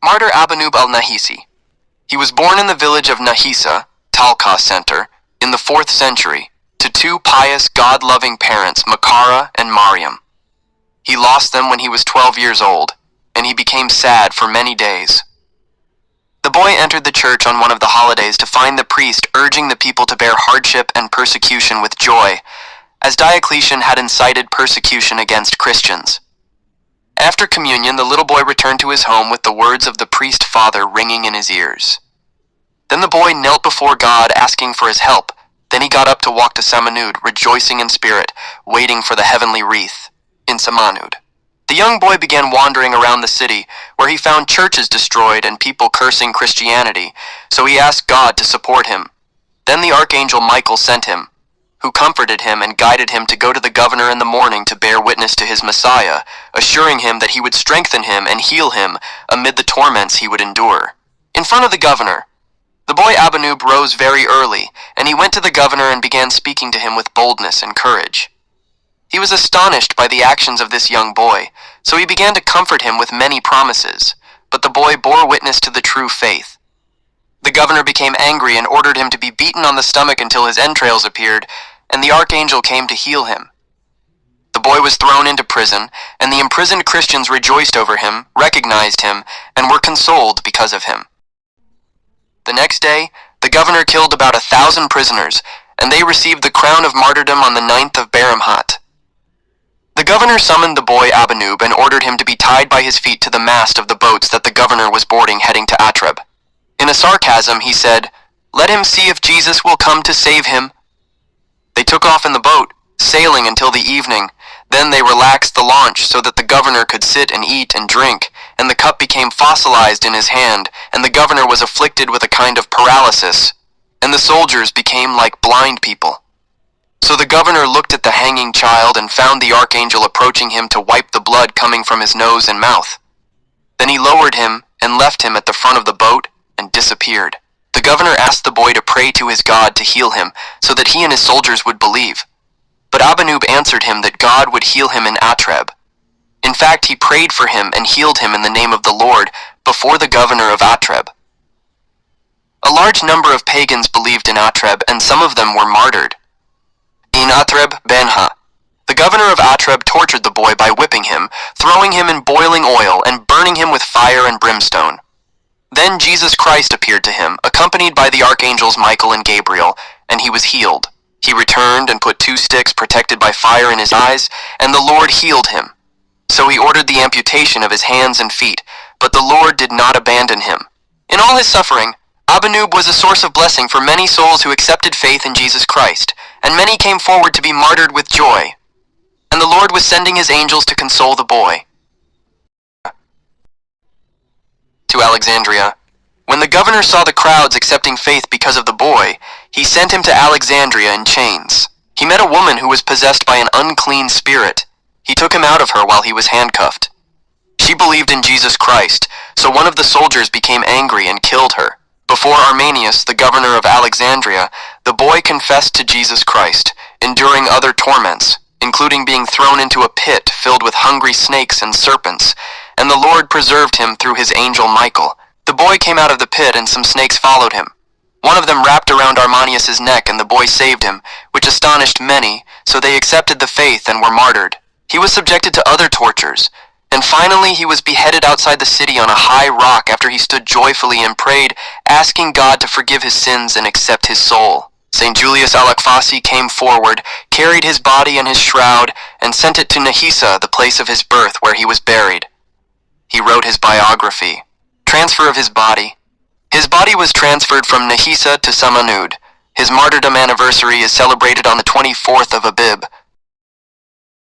Martyr Abanoub El-Nahisi. He was born in the village of Nahisa, Talca Center, in the 4th century, to two pious, God-loving parents, Makara and Mariam. He lost them when he was 12 years old, and he became sad for many days. The boy entered the church on one of the holidays to find the priest urging the people to bear hardship and persecution with joy, as Diocletian had incited persecution against Christians. After communion, the little boy returned to his home with the words of the priest father ringing in his ears. Then the boy knelt before God, asking for his help. Then he got up to walk to Samanud, rejoicing in spirit, waiting for the heavenly wreath in Samanud. The young boy began wandering around the city, where he found churches destroyed and people cursing Christianity, so he asked God to support him. Then the archangel Michael sent him, who comforted him and guided him to go to the governor in the morning to bear witness to his Messiah, assuring him that he would strengthen him and heal him amid the torments he would endure. In front of the governor, the boy Abanoub rose very early, and he went to the governor and began speaking to him with boldness and courage. He was astonished by the actions of this young boy, so he began to comfort him with many promises, but the boy bore witness to the true faith. The governor became angry and ordered him to be beaten on the stomach until his entrails appeared, and the archangel came to heal him. The boy was thrown into prison, and the imprisoned Christians rejoiced over him, recognized him, and were consoled because of him. The next day, the governor killed about 1,000 prisoners, and they received the crown of martyrdom on the 9th of Baramhat. The governor summoned the boy Abanoub and ordered him to be tied by his feet to the mast of the boats that the governor was boarding heading to Atreb. In a sarcasm, he said, "Let him see if Jesus will come to save him." They took off in the boat, sailing until the evening. Then they relaxed the launch so that the governor could sit and eat and drink, and the cup became fossilized in his hand, and the governor was afflicted with a kind of paralysis, and the soldiers became like blind people. So the governor looked at the hanging child and found the archangel approaching him to wipe the blood coming from his nose and mouth. Then he lowered him and left him at the front of the boat and disappeared. The governor asked the boy to pray to his God to heal him, so that he and his soldiers would believe. But Abanoub answered him that God would heal him in Atreb. In fact, he prayed for him and healed him in the name of the Lord before the governor of Atreb. A large number of pagans believed in Atreb, and some of them were martyred. In Atreb Benha, the governor of Atreb tortured the boy by whipping him, throwing him in boiling oil, and burning him with fire and brimstone. Then Jesus Christ appeared to him, accompanied by the archangels Michael and Gabriel, and he was healed. He returned and put 2 sticks protected by fire in his eyes, and the Lord healed him. So he ordered the amputation of his hands and feet, but the Lord did not abandon him. In all his suffering, Abanoub was a source of blessing for many souls who accepted faith in Jesus Christ, and many came forward to be martyred with joy. And the Lord was sending his angels to console the boy. To Alexandria. When the governor saw the crowds accepting faith because of the boy, he sent him to Alexandria in chains. He met a woman who was possessed by an unclean spirit. He took him out of her while he was handcuffed. She believed in Jesus Christ, so one of the soldiers became angry and killed her. Before Arminius, the governor of Alexandria, the boy confessed to Jesus Christ, enduring other torments, including being thrown into a pit filled with hungry snakes and serpents, and the Lord preserved him through his angel Michael. The boy came out of the pit and some snakes followed him. One of them wrapped around Arminius's neck and the boy saved him, which astonished many, so they accepted the faith and were martyred. He was subjected to other tortures, and finally he was beheaded outside the city on a high rock after he stood joyfully and prayed, asking God to forgive his sins and accept his soul. St. Julius Alakfasi came forward, carried his body and his shroud, and sent it to Nahisa, the place of his birth where he was buried. He wrote his biography. Transfer of his body. His body was transferred from Nahisa to Samanud. His martyrdom anniversary is celebrated on the 24th of Abib.